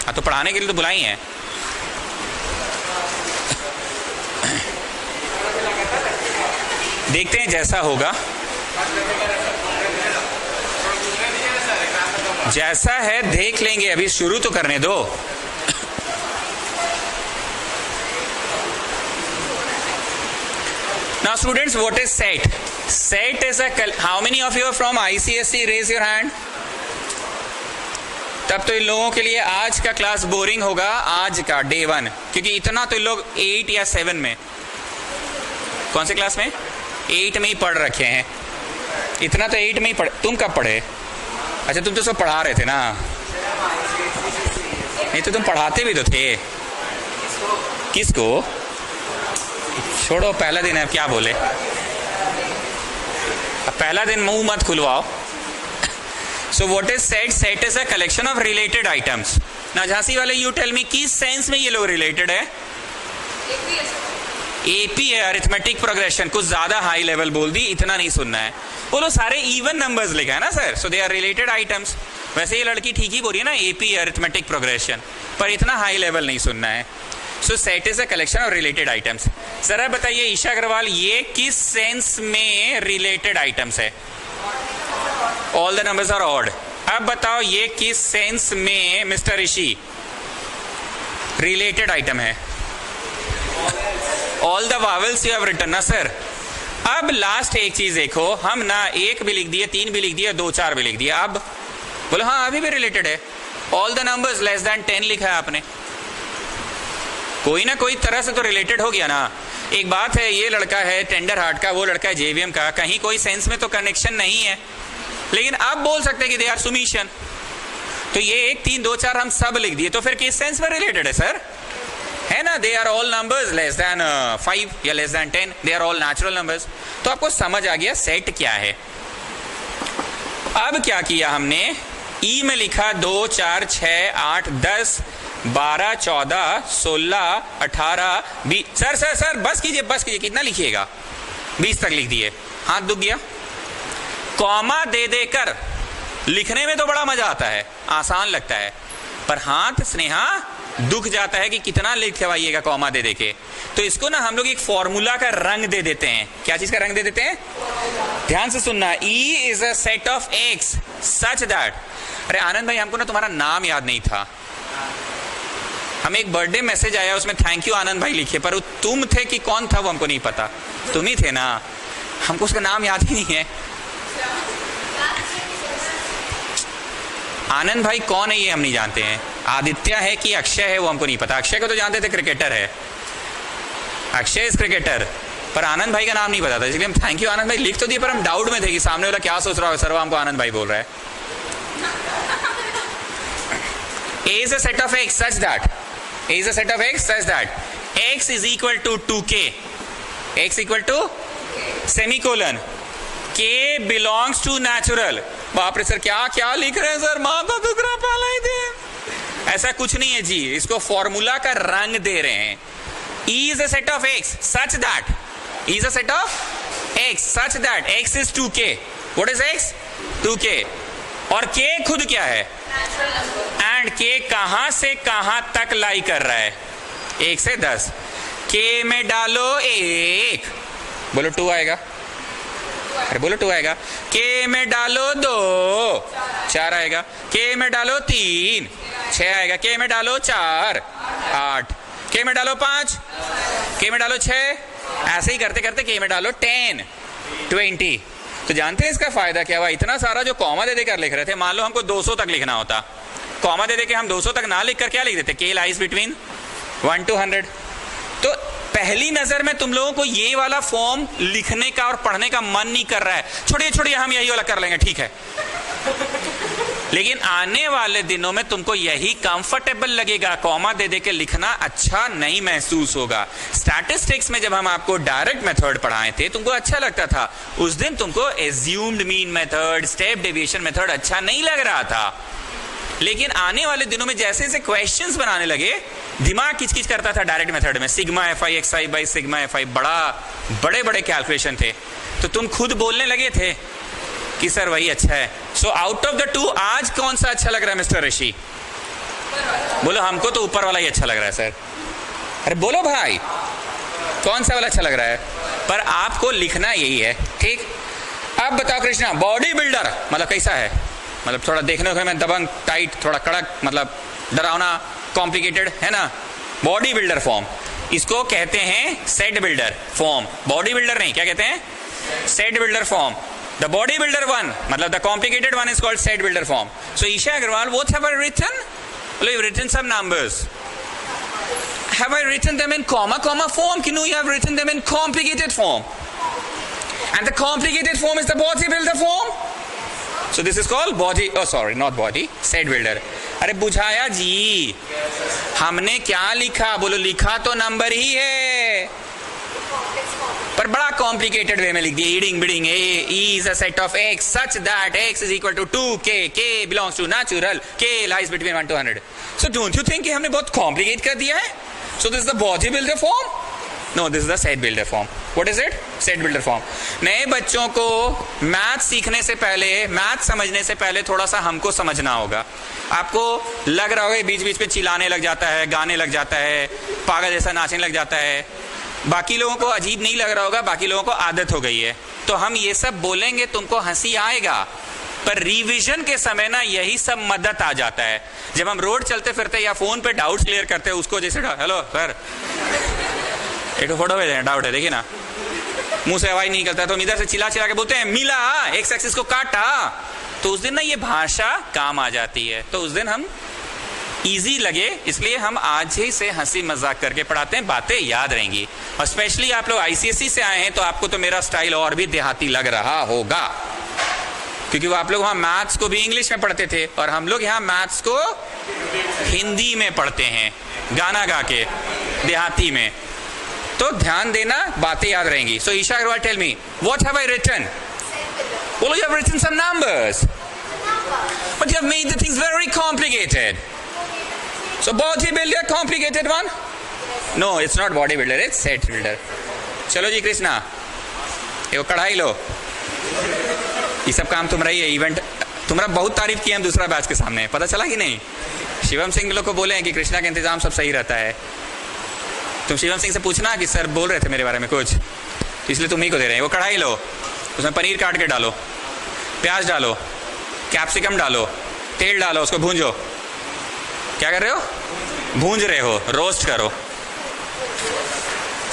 हाँ तो पढ़ाने के लिए तो बुलाई है। देखते हैं जैसा होगा, जैसा है देख लेंगे, अभी शुरू तो करने दो। Now students, what is set? Set is a, how many of you are from ICSE? Raise your hand. तब तो इन लोगों के लिए आज का क्लास बोरिंग होगा, आज का डे 1, क्योंकि इतना तो इन लोग 8 या 7 में, कौन से क्लास में, 8 में ही पढ़ रखे हैं। इतना तो 8 में ही पढ़, तुम कब पढ़े? अच्छा तुम तो सब पढ़ा रहे थे ना, नहीं तो तुम पढ़ाते भी तो थे। किसको? छोड़ो, पहला दिन है, क्या बोले, अब पहला दिन मुंह मत खुलवाओ। So what is set? Set is a collection of related items. Now Jhansi वाले you tell me किस सेंस में ये लोग रिलेटेड है? AP है, अरिथमेटिक प्रोग्रेशन, कुछ ज्यादा हाई लेवल बोल दी, इतना नहीं सुनना है। बोलो सारे इवन नंबर्स लिखा है ना sir, so they are related items. वैसे ये लड़की ठीक ही बोल रही है ना, AP अरिथमेटिक प्रोग्रेशन, पर इतना हाई लेवल नहीं सुनना है। So set is a collection of related items. जरा बताइए ईशा अग्रवाल, ये किस सेंस में रिलेटेड आइटम्स है? All the numbers are odd. अब बताओ ये किस सेंस में मिस्टर ऋषि रिलेटेड आइटम है? All the vowels you have written ना सर। अब लास्ट एक चीज देखो, हम ना 1 भी लिख दिए, 3 भी लिख दिए, 2 4 भी लिख दिए। अब बोलो हाँ अभी भी रिलेटेड है। All the numbers less than 10 लिखा है आपने, कोई ना कोई तरह से तो रिलेटेड हो गया ना। एक बात है, ये लड़का है टेंडर हार्ट का, वो लड़का है JVM का, कहीं कोई सेंस में तो कनेक्शन नहीं है, लेकिन अब बोल सकते हैं कि दे आर सुमिशन। तो ये 1 3 2 4 हम सब लिख दिए, तो फिर किस सेंस में रिलेटेड है सर? है ना, they are all numbers less than 5 या less than 10, they are all natural numbers. तो आपको समझ आ गया सेट क्या है। अब क्या किया हमने, ई में लिखा 2 4 6 8 10 12 14 16 18 20। सर सर सर बस कीजिए बस कीजिए, कितना लिखिएगा? 20 तक लिख दिए, हाथ दुख गया। कॉमा दे देकर लिखने में तो बड़ा मजा आता है, आसान लगता है, पर हाथ स्नेहा दुख जाता है कि कितना लिखवाइएगा कॉमा दे देके। तो इसको ना हम लोग एक फॉर्मूला का रंग दे देते हैं। क्या चीज का रंग दे देते हैं? ध्यान से सुनना, E is a set of x such that. अरे आनंद भाई, हमको ना तुम्हारा नाम याद नहीं था, हमें एक बर्थडे मैसेज आया, उसमें थैंक यू आनंद भाई लिखे, पर वो तुम थे कि कौन था वो हमको नहीं पता। तुम ही थे ना, हमको उसका नाम याद ही नहीं है। आनंद भाई कौन है ये हम नहीं जानते हैं, आदित्य है कि अक्षय है वो हमको नहीं पता। अक्षय को तो जानते थे, क्रिकेटर है, अक्षय इज क्रिकेटर, पर आनंद भाई का नाम नहीं पता था, इसलिए हम थैंक यू आनंद भाई लिख तो दिए, पर हम डाउट में थे कि सामने वाला क्या सोच रहा है, सर हमको आनंद भाई बोल रहा है। A is a set of x such that A is a set of x such that x is equal to 2k, x equal to semicolon k belongs to natural। बाप रे सर क्या क्या लिख रहे हैं सर, माथा दुख रहा पहला ही दे। ऐसा कुछ नहीं है जी, इसको फॉर्मूला का रंग दे रहे हैं। E is a set of x such that E is a set of x such that x is 2k। What is x? 2k। और k खुद क्या है? एंड k कहां से कहां तक लाई कर रहा है? 1 से 10। k में डालो 1, बोलो 2 आएगा। अरे बोलो 2 आएगा। k में डालो 2, 4 आएगा। k में डालो 3, 6 आएगा। k में डालो 4, 8। k में डालो 5, k में डालो 6, ऐसे ही करते करते k में डालो 10, 20। तो जानते हैं इसका फायदा क्या हुआ? इतना सारा जो कॉमा दे देकर लिख रहे थे, मान लो हमको 200 तक लिखना होता, कॉमा दे देके हम 200 तक ना लिखकर क्या लिख देते? k lies between 1 to 100। तो पहली नजर में तुम लोगों को ये वाला फॉर्म लिखने का और पढ़ने का मन नहीं कर रहा है, छोड़िए छोड़िए हम यही वाला कर लेंगे, ठीक है। लेकिन आने वाले दिनों में तुमको यही कंफर्टेबल लगेगा, कॉमा दे दे के लिखना अच्छा नहीं महसूस होगा। स्टैटिस्टिक्स में जब हम आपको डायरेक्ट मेथड पढ़ाए थे तुमको अच्छा लगता था, उस दिन तुमको assumed mean method, step deviation method अच्छा नहीं लग रहा था। लेकिन आने वाले दिनों में जैसे जैसे क्वेश्चंस बनाने लगे, दिमाग किचकिच करता था डायरेक्ट मेथड में। Sigma F I XI by sigma F I, बड़े बड़े कैलकुलेशन थे, तो तुम खुद बोलने लगे थे कि सर वही अच्छा है। So out of the two आज कौन सा अच्छा लग रहा है मिस्टर ऋषि? बोलो हमको तो ऊपर वाला ही अच्छा लग रहा है सर। अरे बोलो भाई कौन सा वाला अच्छा लग रहा है, पर आपको लिखना यही है, ठीक। अब बताओ कृष्णा, बॉडी बिल्डर मतलब कैसा है, मतलब थोड़ा देखने को मैं दबंग, टाइट, थोड़ा कड़क, मतलब डरावना, कॉम्प्लिकेटेड है ना। बॉडी बिल्डर फॉर्म, इसको कहते हैं set builder form. Body builder नहीं, क्या कहते हैं, set builder form. The body builder one मतलब the complicated one is called set builder form. So Isha Agarwal, what have I written? Well, you've written some numbers. Have I written them in comma form? You know, you have written them in complicated form. And the complicated form is the body builder form. So this is called body, oh sorry, not body, set builder. अरे बुझाया जी, हमने क्या लिखा, बोलो लिखा तो number ही है, पर बड़ा कॉम्प्लिकेटेड वे में लिख दिया। ईडिंग बिडिंग, A is a set of x such that x is equal to 2k, k belongs to natural, k lies between 1 to 100. So don't you think कि हमने बहुत कॉम्प्लिकेट कर दिया है? So this is the body builder form, no this is the set builder form. What is it? Set builder form. नए बच्चों को math सीखने से पहले, मैथ समझने से पहले थोड़ा सा हमको समझना होगा. आपको लग रहा होगा बीच बीच में चिल्लाने लग जाता है, गाने लग जाता है, पागल जैसा नाचने लग जाता है. बाकी लोगों को अजीब नहीं लग रहा होगा, बाकी लोगों को आदत हो गई है. तो हम ये सब बोलेंगे, तुमको हंसी आएगा, पर रिवीजन के समय ना यही सब मदद आ जाता है. जब हम रोड चलते फिरते या फोन पे डाउट्स क्लियर करते हैं, उसको जैसे हेलो सर एक फोटो भेजें, डाउट है देखिए ना, मुंह से आवाज नहीं निकलता, तो हम इधर से चिल्ला चिल्ला के बोलते हैं मिला, एक्स एक्सिस को काटा. तो उस दिन ना ये भाषा काम आ जाती है. तो उस दिन हम इजी लगे, इसलिए हम आज ही से हंसी मजाक करके पढ़ाते हैं, बातें याद रहेंगी. और स्पेशली आप लोग आईसीएसई से आए हैं तो आपको तो मेरा स्टाइल और भी देहाती लग रहा होगा, क्योंकि वो आप लोग वहां मैथ्स को भी इंग्लिश में पढ़ते थे और हम लोग यहाँ मैथ्स को हिंदी में पढ़ते हैं, गाना गा के देहाती में. तो ध्यान देना, बातें याद रहेंगी. So Isha Agarwal, tell me what have I written? Well, you have written some numbers, but you have made the things very complicated. So bodybuilder, complicated one? No, it's not bodybuilder, it's set builder. चलो जी कृष्णा, ये कढ़ाई लो, ये सब काम तुम रही है. Event तुम्हारा बहुत तारीफ किया हम दूसरा बैच के सामने, पता चला कि नहीं? शिवम सिंह लोग को बोले हैं कि कृष्णा का इंतजाम सब सही रहता है. तुम शिवम सिंह से पूछना कि सर बोल रहे थे मेरे बारे में कुछ, इसलिए तुम ही को दे रहे हैं. वो कढ़ाई लो, उसमें पनीर काट के डालो, प्याज डालो, कैप्सिकम डालो, तेल डालो, उसको भूंजो. क्या कर रहे हो? भूंज रहे हो, रोस्ट करो.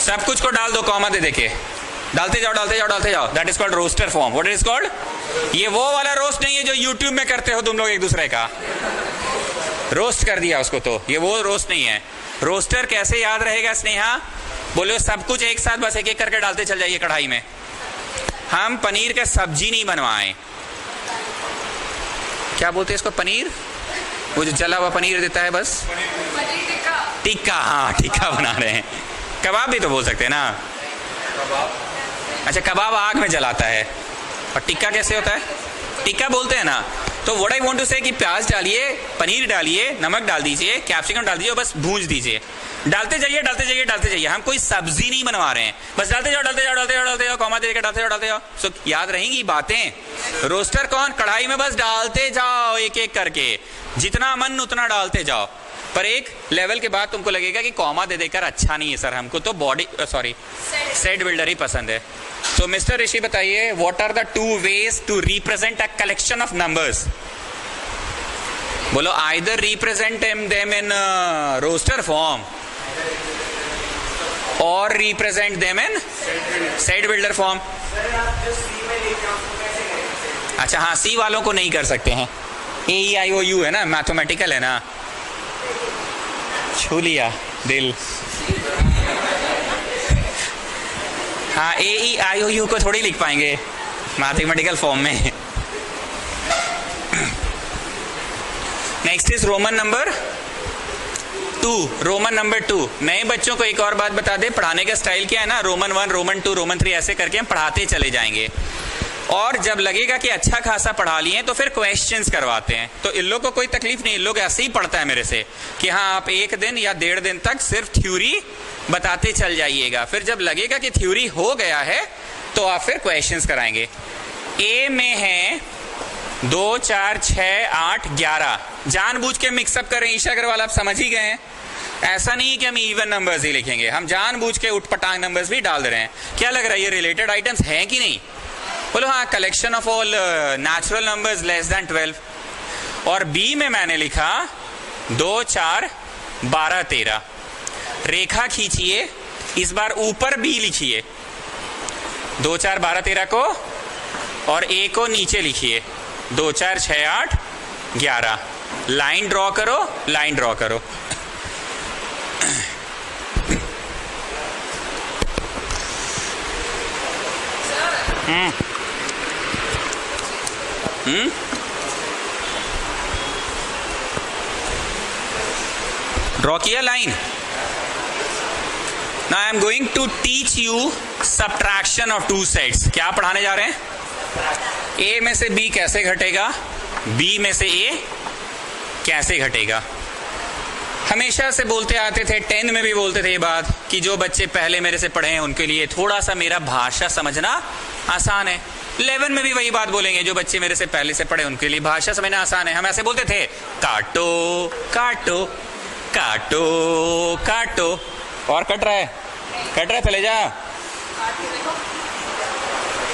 सब कुछ को डाल दो, कॉमा दे देके डालते जाओ डालते जाओ डालते जाओ. That is called roster form. What is called? ये वो वाला रोस्ट नहीं है जो यूट्यूब में करते हो तुम लोग एक दूसरे का. रोस्ट कर दिया उसको, तो ये वो रोस्ट नहीं है. रोस्टर कैसे याद रहेगा स्नेहा? बोलो सब कुछ एक साथ बस एक एक करके डालते चल जाइए कढ़ाई में. हम पनीर का सब्जी नहीं बनवाएं. क्या बोलते हैं इसको? पनीर, वो जो जला हुआ पनीर देता है, बस टिक्का. हाँ टिक्का बना रहे हैं. कबाब भी तो बोल सकते हैं ना. अच्छा, कबाब आग में जलाता है, और टिक्का कैसे होता है? टिक्का बोलते हैं ना. तो व्हाट आई वांट टू से कि प्याज डालिए, पनीर डालिए, नमक डाल दीजिए, कैप्सिकम डाल दीजिए, बस भूंज दीजिए. डालते जाइए डालते जाइए डालते जाइए. हम कोई सब्जी नहीं बनवा रहे हैं, बस डालते जाओ डालते जाओ डालते जाओ डालते जाओ, कॉमा देकर डालते जाओ डालते जाओ. सो याद रहेंगी बातें. रोस्टर कौन? कढ़ाई में बस डालते जाओ एक एक करके, जितना मन उतना डालते जाओ. पर एक लेवल के बाद तुमको लगेगा कि कॉमा दे देकर अच्छा नहीं है सर, हमको तो बॉडी सॉरी सेट बिल्डर ही पसंद है. तो मिस्टर ऋषि बताइए, what are the two ways to represent a collection of numbers? बोलो, either represent them in roster form और represent them in set builder form. अच्छा हाँ, सी वालों को नहीं कर सकते हैं. AEIOU है ना, मैथमेटिकल है ना. छू लिया दिल. हाँ, AEIOU को थोड़ी लिख पाएंगे मैथमेटिकल फॉर्म में. Next is Roman number 2. Roman number 2. नए बच्चों को एक और बात बता दे, पढ़ाने का स्टाइल क्या है ना, रोमन 1, रोमन 2, रोमन 3 ऐसे करके हम पढ़ाते चले जाएंगे. और जब लगेगा कि अच्छा खासा पढ़ा लिए तो फिर क्वेश्चंस करवाते हैं. तो इन लोग को कोई तकलीफ नहीं, इन लोग ऐसे ही पढ़ता है मेरे से कि हाँ आप 1 दिन या 1.5 दिन तक सिर्फ थ्योरी बताते चल जाइएगा. फिर जब लगेगा कि थ्योरी हो गया है तो आप फिर क्वेश्चंस कराएंगे. ए में है 2 4 6 8 11 जानबूझ के मिक्सअप कर रहे हैं। ईशा अग्रवाल आप समझ ही गए हैं, ऐसा नहीं कि हम इवन नंबर्स ही लिखेंगे, हम जानबूझ के उठपटांग नंबर्स भी डाल दे रहे हैं। क्या लग रहा है ये रिलेटेड आइटम्स हैं कि नहीं? बोलो हाँ, collection of all natural numbers less then 12। और बी में मैंने लिखा 2 4 12 13। रेखा खींचिए, इस बार ऊपर बी लिखिए, 2 4 12 13 को, और ए को नीचे लिखिए 2 4 6 8 11। लाइन ड्रॉ करो, लाइन ड्रॉ करो। ड्रॉ किया line. Now I am going to teach you subtraction of two sets. क्या पढ़ाने जा रहे हैं? ए में से बी कैसे घटेगा, बी में से ए कैसे घटेगा। हमेशा से बोलते आते थे, 10th में भी बोलते थे ये बात कि जो बच्चे पहले मेरे से पढ़े हैं उनके लिए थोड़ा सा मेरा भाषा समझना आसान है। 11 में भी वही बात बोलेंगे, जो बच्चे मेरे से पहले से पढ़े उनके लिए भाषा समझना आसान है। हम ऐसे बोलते थे, काटो काटो काटो काटो। और कट रहा है, कट रहा है, चले जा,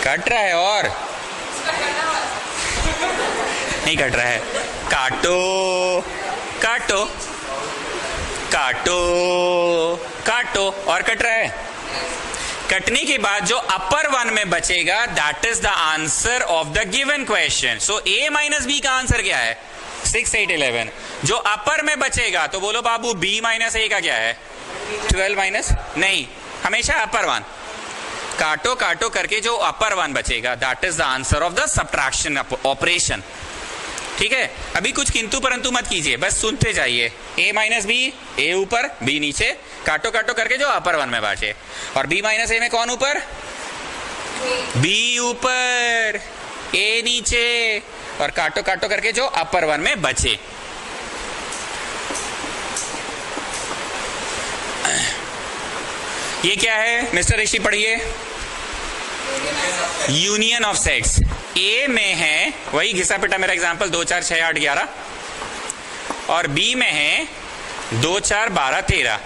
कट रहा है और नहीं कट रहा है। काटो काटो काटो काटो, और कट रहा है। कटने के बाद जो अपर वन में बचेगा that is the answer of the given question. So A minus B का आंसर क्या है? 6 8 11। जो अपर में बचेगा तो बोलो बाबू बी माइनस ए का क्या है? 12 माइनस, नहीं, हमेशा अपर वन। काटो काटो करके जो अपर वन बचेगा that is the answer of the subtraction operation. ठीक है, अभी कुछ किंतु परंतु मत कीजिए, बस सुनते जाइए। ए माइनस बी, ए ऊपर बी नीचे, काटो काटो करके जो अपर वन में बचे। और बी माइनस ए में कौन ऊपर? बी ऊपर, ए नीचे, और काटो काटो करके जो अपर वन में बचे। ये क्या है मिस्टर ऋषि, पढ़िए। Union of sets. ए में है वही घिसा पिटा मेरा एग्जांपल 2 4 6 8 11, और बी में है 2 4 12 13।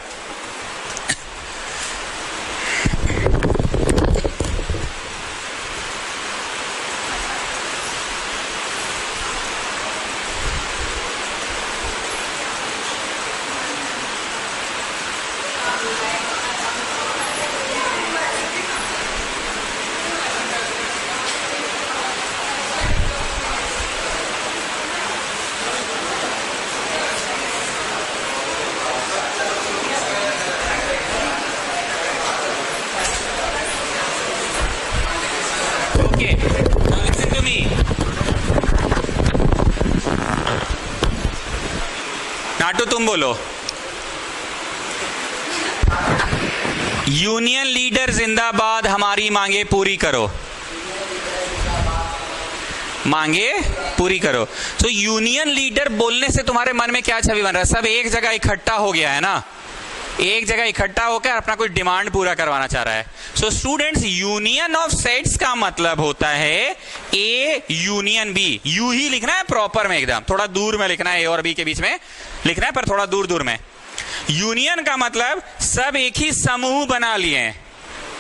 नाटू तुम बोलो। यूनियन लीडर जिंदाबाद, हमारी मांगे पूरी करो, मांगे पूरी करो। तो यूनियन लीडर बोलने से तुम्हारे मन में क्या छवि बन रहा है? सब एक जगह इकट्ठा हो गया है ना, एक जगह इकट्ठा होकर अपना कोई डिमांड पूरा करवाना चाह रहा है। So students, union of sets का मतलब होता है ए यूनियन बी। यू ही लिखना है प्रॉपर में, एकदम थोड़ा दूर में लिखना है, ए और बी के बीच में लिखना है, पर थोड़ा दूर दूर में। यूनियन का मतलब सब एक ही समूह बना लिए हैं,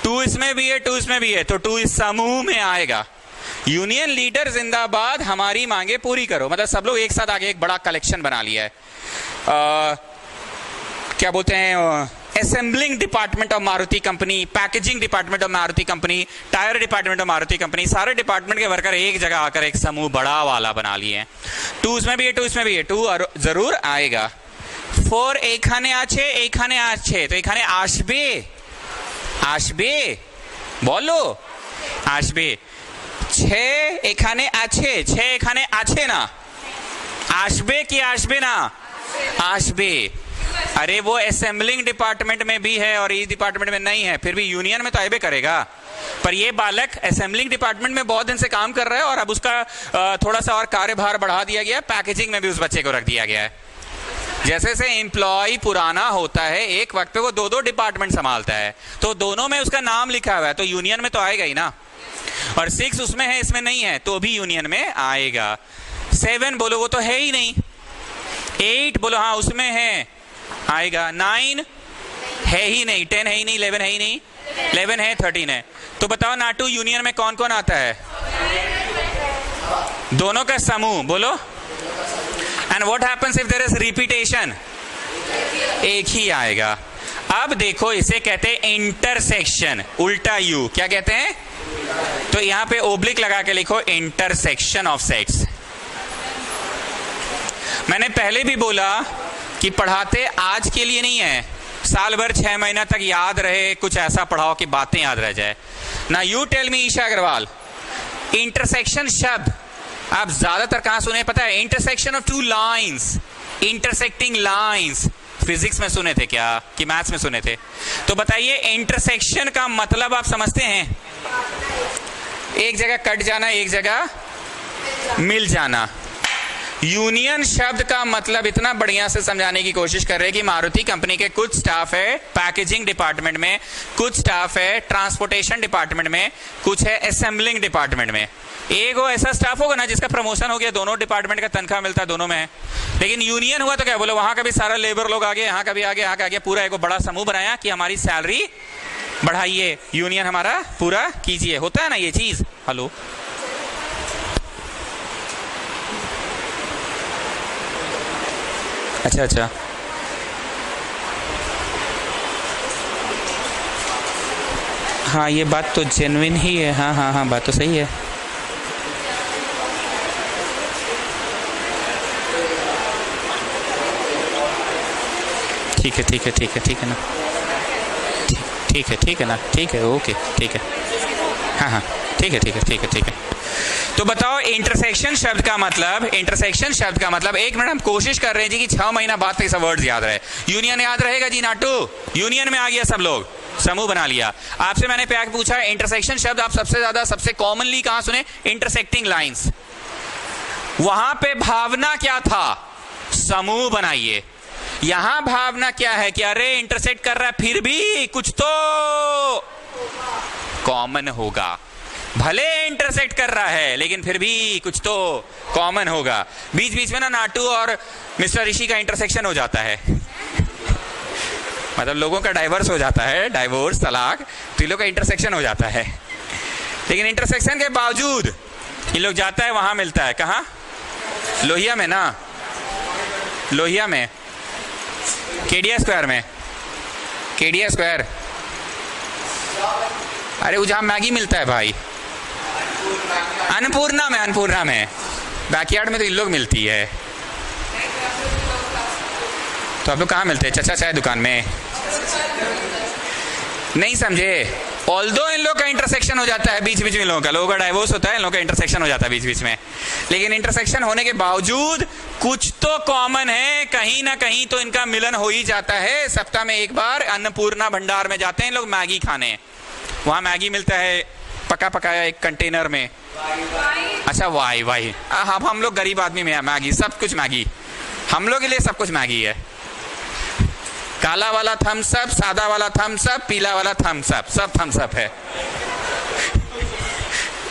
2 इसमें भी है 2 इसमें भी है, तो 2 इस समूह में आएगा। यूनियन लीडर जिंदाबाद, हमारी मांगे पूरी करो, मतलब सब लोग एक साथ आगे एक बड़ा कलेक्शन बना लिया है। क्या बोलते हैं, assembling department of Maruti company, packaging department of Maruti company, tyre department of Maruti company, सारे डिपार्टमेंट के वर्कर एक जगह आकर एक समूह बड़ा वाला बना लिए हैं। 2 इसमें भी है 2 इसमें भी है, 2 जरूर आएगा। 4 एखाने आछे एखाने आछे, तो एखाने आसबे, आसबे बोलो, आसबे। 6 एखाने आछे, 6 एखाने आछे ना, आसबे की आसबे ना, आसबे। अरे वो असेंबलिंग डिपार्टमेंट में भी है और इस डिपार्टमेंट में नहीं है, फिर भी यूनियन में तो आएबे करेगा। पर ये बालक असेंबलिंग डिपार्टमेंट में बहुत दिन से काम कर रहा है और अब उसका थोड़ा सा और कार्यभार बढ़ा दिया गया, पैकेजिंग में भी उस बच्चे को रख दिया गया है। जैसे जैसे एम्प्लॉय पुराना होता है, एक वक्त पे वो 2-2 डिपार्टमेंट संभालता है, तो दोनों में उसका नाम लिखा हुआ है, तो यूनियन में तो आएगा ही ना। और 6 उसमें है, इसमें नहीं है, तो भी यूनियन में आएगा। 7 बोलो वो तो है ही नहीं। 8 बोलो हाँ उसमें है, आएगा। 9 है ही नहीं, 10 है ही नहीं, 11 है ही नहीं, 11 है, 13 है। तो बताओ नाटू यूनियन में कौन कौन आता है? दोनों का समूह, बोलो। And what happens if there is repetition? एक ही आएगा। अब देखो इसे कहते हैं इंटरसेक्शन, उल्टा यू क्या कहते हैं? तो यहां पे ओब्लिक लगा के लिखो इंटरसेक्शन ऑफ सेट्स। मैंने पहले भी बोला कि पढ़ाते आज के लिए नहीं है, साल भर 6 महीना तक याद रहे, कुछ ऐसा पढ़ाओ कि बातें याद रह जाए ना। You tell me Isha Agarwal, intersection शब्द आप ज्यादातर कहां सुने पता है? Intersection of 2 lines, intersecting lines. Physics में सुने थे क्या कि मैथ्स में सुने थे? तो बताइए इंटरसेक्शन का मतलब आप समझते हैं? एक जगह कट जाना, एक जगह मिल जाना। यूनियन शब्द का मतलब इतना बढ़िया से समझाने की कोशिश कर रहे हैं कि मारुति कंपनी के कुछ स्टाफ है पैकेजिंग डिपार्टमेंट में, कुछ स्टाफ है ट्रांसपोर्टेशन डिपार्टमेंट में, कुछ है असेंबलिंग डिपार्टमेंट में। एक वो ऐसा स्टाफ होगा ना जिसका प्रमोशन हो गया, दोनों डिपार्टमेंट का तनख्वाह मिलता है, दोनों में है। लेकिन यूनियन हुआ तो क्या बोलो, वहां का भी सारा लेबर लोग आ गए, यहाँ का भी आ गया, यहाँ का आ गया, पूरा एक बड़ा समूह बनाया कि हमारी सैलरी बढ़ाइए, यूनियन हमारा पूरा कीजिए। होता है ना ये चीज? हेलो, अच्छा अच्छा, हाँ ये बात तो जेन्युइन ही है। हाँ हाँ हाँ, बात तो सही है। ठीक है ठीक है ठीक है ठीक है ना, ठीक है ना, ठीक है, ओके ठीक है, हाँ हाँ ठीक है ठीक है ठीक है ठीक है। तो बताओ इंटरसेक्शन शब्द का मतलब, इंटरसेक्शन शब्द का मतलब, एक मिनट हम कोशिश कर रहे हैं जी कि 6 महीना बाद तक सब वर्ड्स याद रहे। यूनियन याद रहेगा जी नाटू? यूनियन में आ गया, सब लोग समूह बना लिया। आपसे मैंने प्यार पूछा इंटरसेक्शन शब्द आप सबसे ज्यादा सबसे कॉमनली कहां सुने? Intersecting lines. वहां पे भावना क्या था? समूह बनाइए। यहां भावना क्या है कि अरे इंटरसेक्ट कर रहा है, फिर भी कुछ तो कॉमन होगा। भले इंटरसेक्ट कर रहा है लेकिन फिर भी कुछ तो कॉमन होगा। बीच बीच में ना नाटू और मिस्टर ऋषि का इंटरसेक्शन हो जाता है, मतलब लोगों का डाइवर्स हो जाता है, डाइवोर्स तलाक, तो इन लोग का इंटरसेक्शन हो जाता है। लेकिन इंटरसेक्शन के बावजूद इन लोग जाता है, वहां मिलता है। कहाँ? लोहिया में ना, लोहिया में, केडिया स्क्वायर में, केडिया स्क्वायर, अरे वो जहां मैगी मिलता है भाई, अन्नपूर्णा में, अन्नपूर्णा में, बैकयार्ड में तो इन लोग मिलती है। तो आप लोग कहाँ मिलते हैं? चचा चाय दुकान में? नहीं समझे? ऑल्दो इन लोग का इंटरसेक्शन हो जाता है बीच बीच में, लोगों का डाइवोर्स होता है, इन लोगों का इंटरसेक्शन हो जाता है बीच बीच में, लेकिन इंटरसेक्शन होने के बावजूद कुछ तो कॉमन है, कहीं ना कहीं तो इनका मिलन हो ही जाता है। सप्ताह में एक बार अन्नपूर्णा भंडार में जाते हैं लोग मैगी खाने, वहां मैगी मिलता है पका पकाया एक कंटेनर में। अच्छा वाई वाई, हम लोग गरीब आदमी में मैगी, सब कुछ मैगी, हम लोग के लिए सब कुछ मैगी है। काला वाला थम्स अप, सादा वाला थम्स अप, पीला वाला थम्स अप, सब थम्स अप है।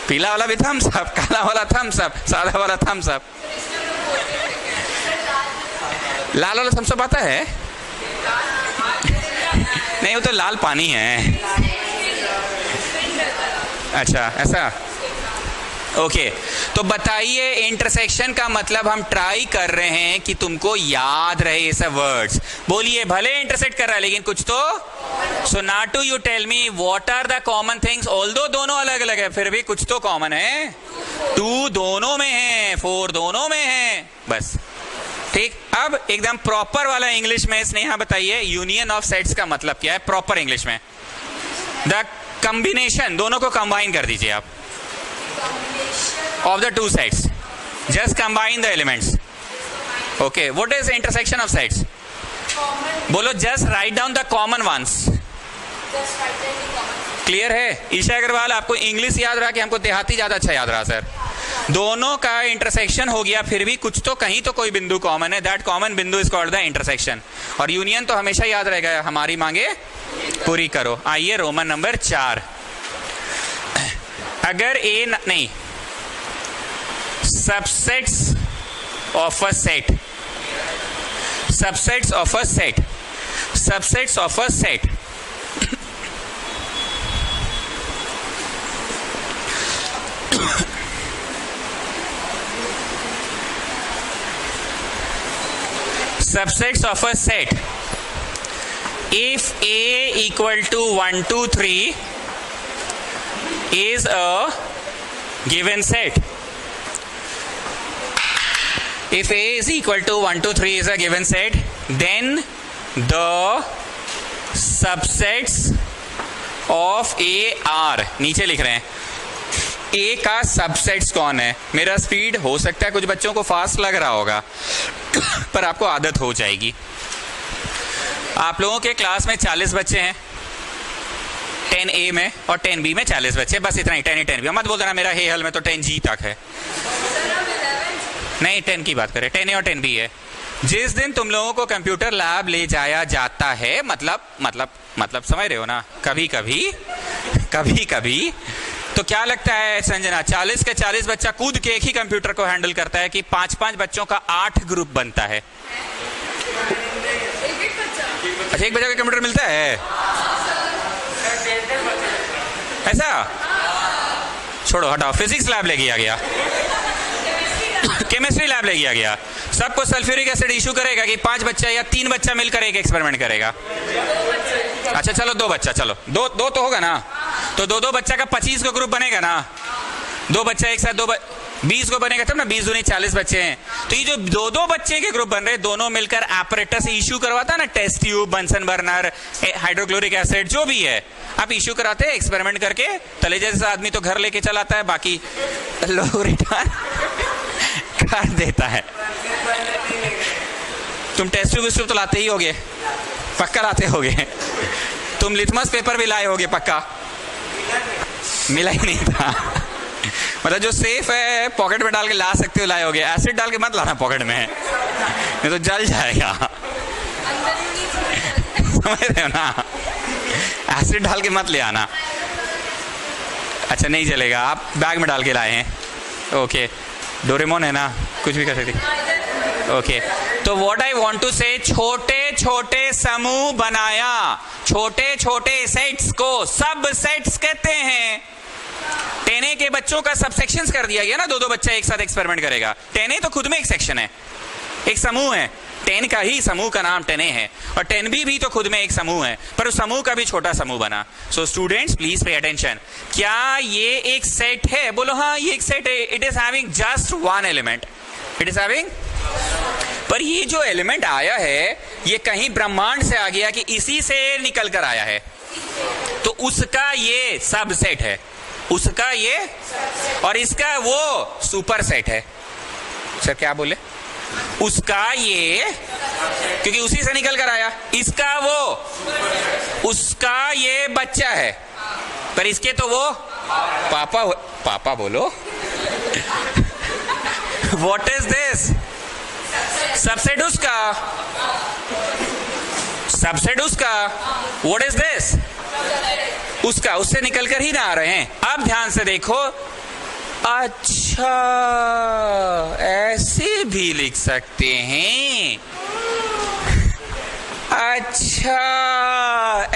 पीला वाला भी थम्स अप, काला वाला थम्स अप, सादा वाला थम्स अप। लाल वाला थम्स अप आता है? नहीं, वो तो लाल पानी है। अच्छा ऐसा, ओके। तो बताइए इंटरसेक्शन का मतलब हम ट्राई कर रहे हैं कि तुमको याद रहे ये सब वर्ड्स। बोलिए, भले इंटरसेक्ट कर रहा है लेकिन कुछ तो। So Natu you tell me what are the common things? Although दोनों अलग अलग है फिर भी कुछ तो कॉमन है। 2 दोनों में है, 4 दोनों में है, बस ठीक। अब एकदम प्रॉपर वाला इंग्लिश में स्नेहा बताइए यूनियन ऑफ सेट्स का मतलब क्या है प्रॉपर इंग्लिश में? द कॉम्बिनेशन, दोनों को कंबाइन कर दीजिए आप, of the 2 sets, just combine the elements. Okay, what is the intersection of sets? बोलो, just write down the common ones. Clear है? ईशा अग्रवाल, आपको इंग्लिश याद रहा कि हमको देहाती ज्यादा अच्छा याद रहा? सर, दोनों का इंटरसेक्शन हो गया, फिर भी कुछ तो कहीं तो कोई बिंदु कॉमन है, दैट कॉमन बिंदु इज कॉल्ड द इंटरसेक्शन। और यूनियन तो हमेशा याद रहेगा, हमारी मांगे पूरी करो। आइए रोमन नंबर 4। अगर ए नहीं, subsets of a set, subsets of a set, subsets of a set, subsets of a set, if A equal to 1 2 3 is a given set, if A is equal to 1 2 3 is a given set, then the subsets of A are, नीचे लिख रहे हैं A का subsets कौन है। मेरा speed हो सकता है कुछ बच्चों को फास्ट लग रहा होगा पर आपको आदत हो जाएगी। आप लोगों के क्लास में 40 बच्चे हैं, 10A में और 10B में 40 बच्चे, बस इतना ही, 10A 10B। मत बोल देना मेरा हे हल में तो 10G तक है, नहीं 10 की बात करें, 10A और 10B है। जिस दिन तुम लोगों को कंप्यूटर लैब ले जाया जाता है, मतलब समझ रहे हो ना, कभी कभी तो क्या लगता है संजना, 40 के 40 बच्चा कूद के एक ही कंप्यूटर को हैंडल करता है कि 5-5 बच्चों का 8 ग्रुप बनता है। अच्छा, एक बच्चा का कंप्यूटर मिलता है ऐसा? छोड़ो हटाओ, फिजिक्स लैब ले गया, केमिस्ट्री लैब ले गया, सबको सल्फ्यूरिक एसिड इशू करेगा कि 5 बच्चा या 3 बच्चा मिलकर एक एक्सपेरिमेंट करेगा। अच्छा चलो 2 बच्चा, चलो दो तो होगा ना, तो 2 बच्चा का 25 को ग्रुप बनेगा ना, 2 बच्चा एक साथ 20 को बनेगा तब ना, 20 दूनी 40 बच्चे हैं। तो ये जो 2 बच्चे के ग्रुप बन रहे, दोनों मिलकर एपरेटस इशू करवाता है ना, test tube, Bunsen burner, hydrochloric acid जो भी है, आप इशू कराते हैं एक्सपेरिमेंट करके। तले जैसा आदमी तो घर लेके चलाता है, बाकी लोग रिटर्न कर देता है। तुम टेस्ट ट्यूब तो लाते ही होगे, पक्का लाते होगे। तुम लिथमस पेपर भी लाए होगे पक्का, मिला ही नहीं था मतलब जो सेफ है पॉकेट में डाल के ला सकते हो लाए होगे, एसिड डाल के मत लाना पॉकेट में, नहीं तो जल जाएगा समझ रहे हो ना, एसिड डाल के मत ले आना। अच्छा नहीं जलेगा, आप बैग में डाल के लाए हैं, ओके। डोरेमोन है ना, कुछ भी कर सकते, ओके। तो व्हाट आई वांट टू से, छोटे छोटे समूह बनाया, छोटे छोटे सेट्स को सब सेट्स कहते हैं। 10A के बच्चों का सब सेक्शंस कर दिया गया ना, 2 बच्चा एक साथ एक्सपेरिमेंट करेगा। 10A तो खुद में एक सेक्शन है, एक समूह है, 10 का ही समूह का नाम 10A है, और 10B भी तो खुद में एक समूह है, पर उस समूह का भी छोटा समूह बना। So students please pay attention, क्या ये एक सेट है? बोलो हाँ ये एक सेट है। It is having just 1 element, it is having, पर ये जो एलिमेंट आया है ये कहीं ब्रह्मांड से आ गया कि इसी से निकल कर आया है, तो उसका ये सब सेट है, उसका ये और इसका वो सुपर सेट है। सर क्या बोले? उसका ये, क्योंकि उसी से निकल कर आया, इसका वो, उसका ये बच्चा है, पर इसके तो वो पापा बोलो व्हाट इज दिस? सबसेट उसका, सबसेट उसका, व्हाट इज दिस? उसका, उससे निकलकर ही ना आ रहे हैं। अब ध्यान से देखो, अच्छा ऐसे भी लिख सकते हैं, अच्छा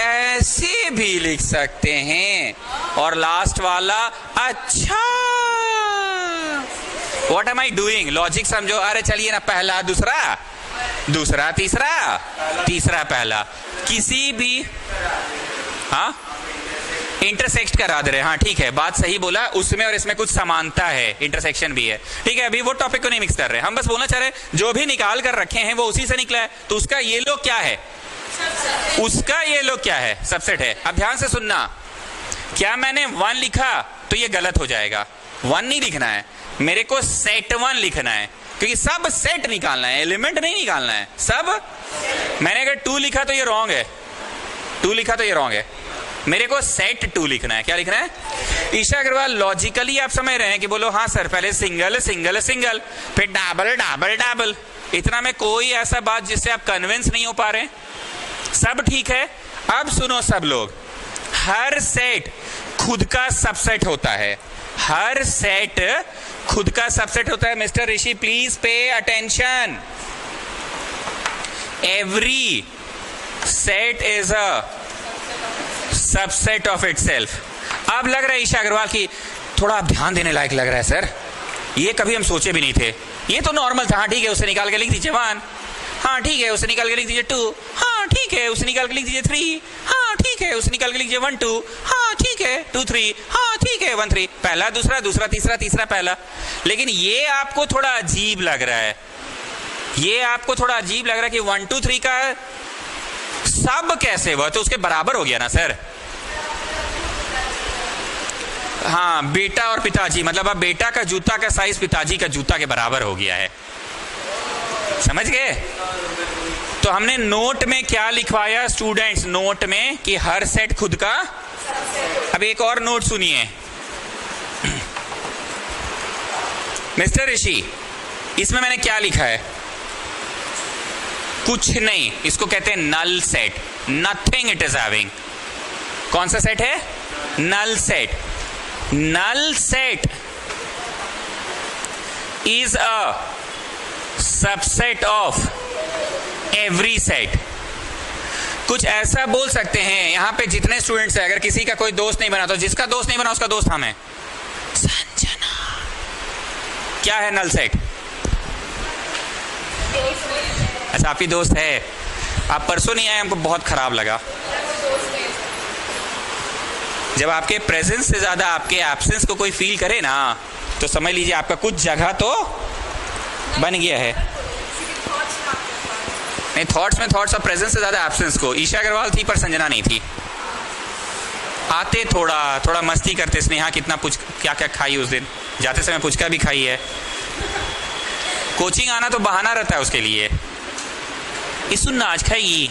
ऐसे भी लिख सकते हैं, और लास्ट वाला अच्छा। What am I doing? Logic समझो। अरे चलिए ना, पहला दूसरा, दूसरा तीसरा, तीसरा पहला, किसी भी, हाँ इंटरसेक्ट करा दे रहे, हाँ ठीक है, बात सही बोला, उसमें और इसमें कुछ समानता है, इंटरसेक्शन भी है, ठीक है। अभी वो टॉपिक को नहीं मिक्स कर रहे, हम बस बोलना चाह रहे जो भी निकाल कर रखे हैं वो उसी से निकला है, तो उसका ये लोग क्या है, उसका ये लोग क्या है, सबसेट है। अब ध्यान से सुनना, क्या मैंने 1 लिखा तो ये गलत हो जाएगा, 1 नहीं लिखना है, मेरे को सेट 1 लिखना है, क्योंकि सब सेट निकालना है, एलिमेंट नहीं निकालना है, सब। मैंने अगर 2 लिखा तो ये रॉन्ग है, 2 लिखा तो ये रॉन्ग है, मेरे को सेट 2 लिखना है। क्या लिखना है? ईशा अग्रवाल, लॉजिकली आप समझ रहे हैं कि बोलो हाँ सर, पहले सिंगल सिंगल सिंगल, फिर डबल डबल डबल, इतना में कोई ऐसा बात जिससे आप कन्विंस नहीं हो पा रहे, सब ठीक है। अब सुनो सब लोग, हर सेट खुद का सबसेट होता है, हर सेट खुद का सबसेट होता है। Mister Rishi please pay attention. Every set is a subset of itself. अब लग रहा है ईशा अग्रवाल की थोड़ा आप ध्यान देने लायक लग रहा है सर, ये कभी हम सोचे भी नहीं थे, ये तो नॉर्मल था। हाँ ठीक है, उसे निकाल के लिख दीजिए 1, हाँ ठीक है उसे निकाल के लिख दीजिए 2, हाँ ठीक है उसे निकाल के लिख दीजिए 3, हाँ ठीक है उसे निकाल के लिखिए 1 2, हाँ ठीक है 2 3, हाँ ठीक है 1 3। पहला दूसरा दूसरा तीसरा तीसरा पहला। लेकिन ये आपको थोड़ा अजीब लग रहा है, ये आपको थोड़ा अजीब लग रहा है कि 1 2 3 का सब कैसे हुआ, तो उसके बराबर हो गया ना सर। हाँ बेटा और पिताजी, मतलब अब बेटा का जूता का साइज पिताजी का जूता के बराबर हो गया है, समझ गए। तो हमने नोट में क्या लिखवाया स्टूडेंट्स, नोट में कि हर सेट खुद का। अब एक और नोट सुनिए मिस्टर ऋषि, इसमें मैंने क्या लिखा है, कुछ नहीं, इसको कहते हैं null set, nothing it is having. कौन सा सेट है, null set. Null set is a subset of every set. कुछ ऐसा बोल सकते हैं, यहां पे जितने स्टूडेंट्स हैं, अगर किसी का कोई दोस्त नहीं बना तो जिसका दोस्त नहीं बना उसका दोस्त हम है। संजना क्या है नल सेट? अच्छा आपकी दोस्त है, आप परसों नहीं आए, हमको बहुत खराब लगा। जब आपके प्रेजेंस से ज्यादा आपके एब्सेंस को कोई फील करे ना, तो समझ लीजिए आपका कुछ जगह तो बन गया है। नहीं, थॉट्स में थॉट्स और प्रेजेंस से ज्यादा एब्सेंस को। ईशा अग्रवाल थी पर संजना नहीं थी। आते थोड़ा थोड़ा मस्ती करते, स्नेहा कितना क्या क्या खाई उस दिन, जाते समय पुचका भी खाई है। कोचिंग आना तो बहाना रहता है उसके लिए। इस सुनना आज खाएगी,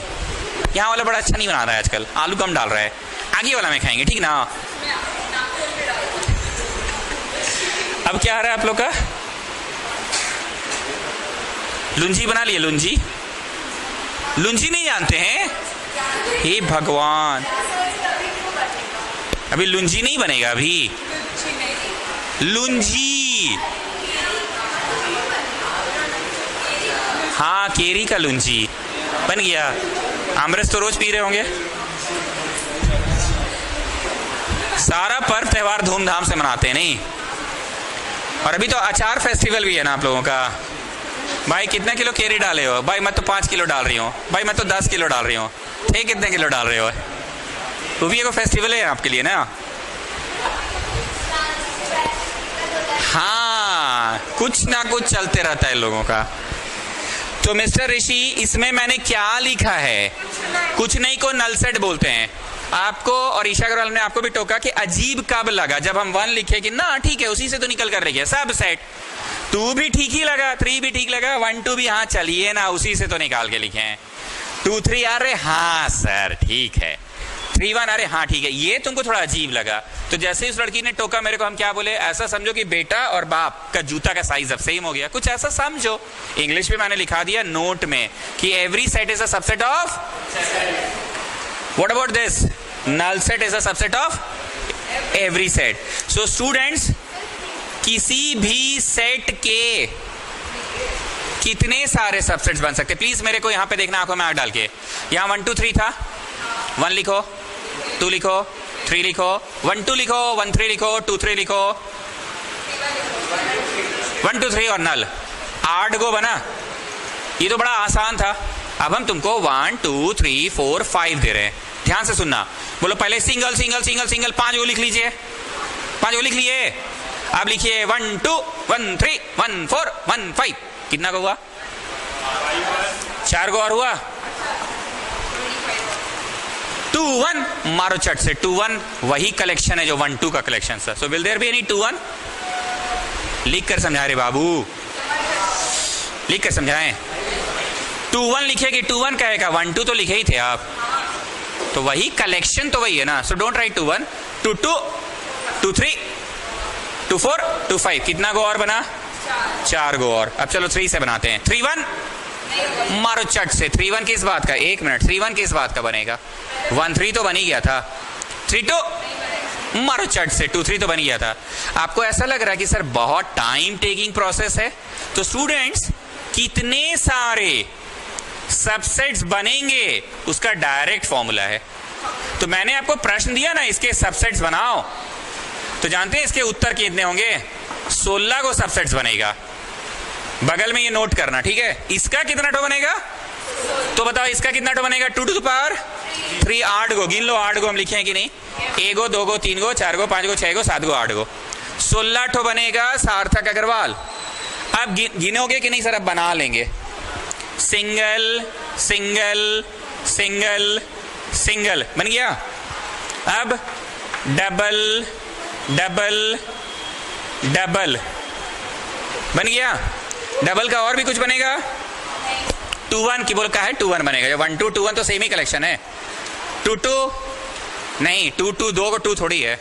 यहाँ वाला बड़ा अच्छा नहीं बना रहा है आजकल, आलू कम डाल रहा है, आगे वाला में खाएंगे, ठीक ना। अब क्या आ रहा है आप लोग का, लुंजी बना लिए। लुंजी लुंजी नहीं जानते हैं, हे भगवान, अभी लुंजी नहीं बनेगा अभी। लुंजी, हाँ केरी का लुंजी बन गया। आमरस तो रोज पी रहे होंगे। सारा पर्व त्योहार धूमधाम से मनाते हैं नहीं। और अभी तो अचार फेस्टिवल भी है ना आप लोगों का। भाई कितने किलो केरी डाले हो? भाई मैं तो 5 किलो डाल रही हूँ। भाई मैं तो 10 किलो डाल रही हूँ। थे कितने किलो डाल रहे हो? वो भी एक फेस्टिवल है आपके लिए ना। हाँ कुछ ना कुछ चलते रहता है लोगों का। तो मिस्टर ऋषि, इसमें मैंने क्या लिखा है, कुछ नहीं को नल सेट बोलते हैं। आपको और ईशा अग्रवाल ने आपको भी टोका कि अजीब कब लगा जब हम 1 लिखे कि ना ठीक है उसी से तो निकल कर रही है सब सेट। 2 भी ठीक ही लगा, 3 भी ठीक लगा, 1 2 भी हाँ चलिए ना उसी से तो निकाल के लिखे हैं। 2 3 अरे हाँ सर ठीक है, 3 1 अरे हाँ ठीक है। ये तुमको थोड़ा अजीब लगा, तो जैसे इस लड़की ने टोका मेरे को, हम क्या बोले, ऐसा समझो कि बेटा और बाप का जूता का साइज अब सेम हो गया, कुछ ऐसा समझो। इंग्लिश में मैंने लिखा दिया नोट में कि every set is a subset of. What about this, null set is a subset of every set. So students, किसी भी सेट के कितने सारे सबसेट्स बन सकते? प्लीज मेरे को यहां पे देखना, आंखों में आंख डाल के। यहां 1 2 3 था, 1 लिखो, 2 लिखो, 3 लिखो, 1 2 लिखो, 1 3 लिखो, 2 3 लिखो, 1 2 3 और नल। 8 गो बना। ये तो बड़ा आसान था। अब हम तुमको 1 2 3 4 5 दे रहे हैं। ध्यान से सुनना, बोलो पहले सिंगल सिंगल सिंगल सिंगल 5 गो लिख लीजिए। 5 गो लिख लिए। अब लिखिए 1 2 1 3 1 4 1 5। कितना को हुआ? 4 गो और हुआ 2 1। मारो चट से 2 1 वही कलेक्शन है जो 1 2 का कलेक्शन था। So will there be any 2 1? लिख कर समझा रहे बाबू, लिख कर समझाएं। 2 1 लिखेगी, 2 1 कहेगा, 1 2 तो लिखे ही थे आप, तो वही कलेक्शन तो वही है ना। So don't write 2 1 2 2 2 3 2 4 2 5। कितना गो और बना? 4 गो और। अब चलो 3 से बनाते हैं। 3 1 मारो चट से। 3 1 किस बात का? 1 मिनट, 3 1 किस बात का बनेगा? 1 3 तो बन ही गया था। 3 2 मारो चट से 2 3 तो बन गया था। आपको ऐसा लग रहा है कि सर बहुत टाइम टेकिंग प्रोसेस है? तो स्टूडेंट्स, कितने सारे सबसेट्स बनेंगे उसका डायरेक्ट फॉर्मूला है। तो मैंने आपको प्रश्न दिया ना, इसके सबसेट्स बनाओ, तो जानते हैं इसके उत्तर कितने होंगे? 16 को सबसेट्स बनेगा। बगल में ये नोट करना, ठीक है? इसका कितना टो बनेगा? तो बताओ इसका कितना टो बनेगा? 2 to the power 3, 8 गो। गिन लो 8 गो हम लिखे हैं कि नहीं? 1 गो, 2 गो, 3 गो, 4 गो, 5 गो, 6 गो, 7 गो, 8 गो, 16 ठो बनेगा सार्थक अग्रवाल। अब गिनोगे कि नहीं सर? अब बना लेंगे। सिंगल सिंगल सिंगल सिंगल बन गया। अब डबल डबल डबल बन गया। डबल का और भी कुछ बनेगा? 2 1 की बोल का है 2 1 बनेगा। 1 2 2 1 तो सेम ही कलेक्शन है। 2 2 नहीं, 2 2 2 को 2 थोड़ी है।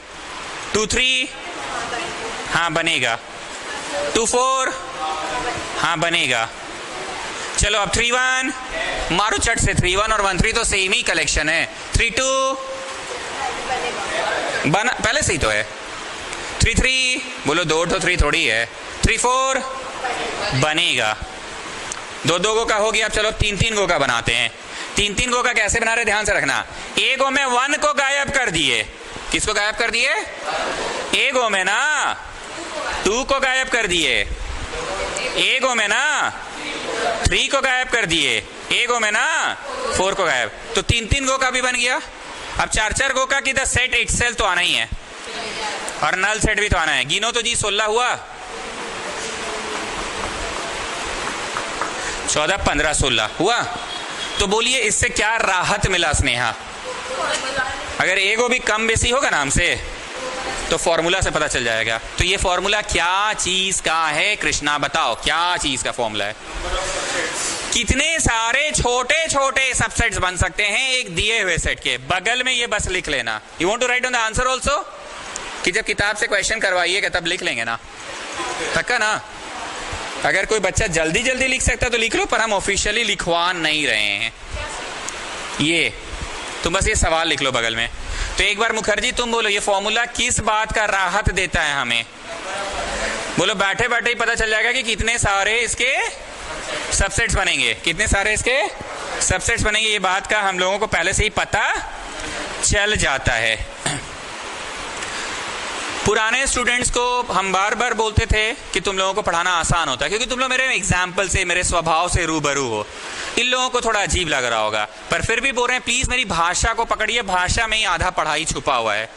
2 3 हाँ बनेगा। 2 4 हाँ बनेगा। चलो अब 3 1 मारो चट से। 3 1 और 1 3 तो सेम ही कलेक्शन है। 3 2 बना, पहले से ही तो है। 3 3 बोलो 2 तो 3 थोड़ी है। 3 4 बनेगा। 2 2 गो का हो गया। अब चलो 3 3 गो का बनाते हैं। 3 3 गो का कैसे बना रहे ध्यान से रखना। ए गो में 1 को गायब कर दिए। किसको गायब कर दिए? ए गो में ना 2 को गायब कर दिए। ए गो में ना 3 को गायब कर दिए। ए गो में ना 4 को गायब। तो 3 3 गो का भी बन गया। अब 4 4 गो का कि द सेट इटसेल्फ तो आना ही है और नल सेट भी तो आना है। गिनो तो जी 16 हुआ। 14 15 16 हुआ। तो बोलिए इससे क्या राहत मिला स्नेहा? अगर एगो भी कम बेसी होगा ना हमसे तो फॉर्मूला से पता चल जाएगा। तो ये फॉर्मूला क्या चीज का है कृष्णा? बताओ क्या चीज का फॉर्मूला है? कितने सारे छोटे छोटे सबसेट्स बन सकते हैं एक दिए हुए सेट के? बगल में ये बस लिख लेना। You want to write on the answer also? कि जब किताब से क्वेश्चन करवाइएगा तब लिख लेंगे ना, पक्का ना? अगर कोई बच्चा जल्दी जल्दी लिख सकता है तो लिख लो, पर हम ऑफिशियली लिखवा नहीं रहे हैं। ये तुम बस ये सवाल लिख लो बगल में। तो एक बार मुखर्जी तुम बोलो ये फॉर्मूला किस बात का राहत देता है हमें? बोलो बैठे बैठे ही पता चल जाएगा कि कितने सारे इसके सबसेट्स बनेंगे। कितने सारे इसके सबसेट्स बनेंगे, ये बात का हम लोगों को पहले से ही पता चल जाता है। पुराने स्टूडेंट्स को हम बार बार बोलते थे कि तुम लोगों को पढ़ाना आसान होता है क्योंकि तुम लोग मेरे एग्जाम्पल से, मेरे स्वभाव से रूबरू हो। इन लोगों को थोड़ा अजीब लग रहा होगा, पर फिर भी बोल रहे हैं प्लीज मेरी भाषा को पकड़िए। भाषा में ही आधा पढ़ाई छुपा हुआ है।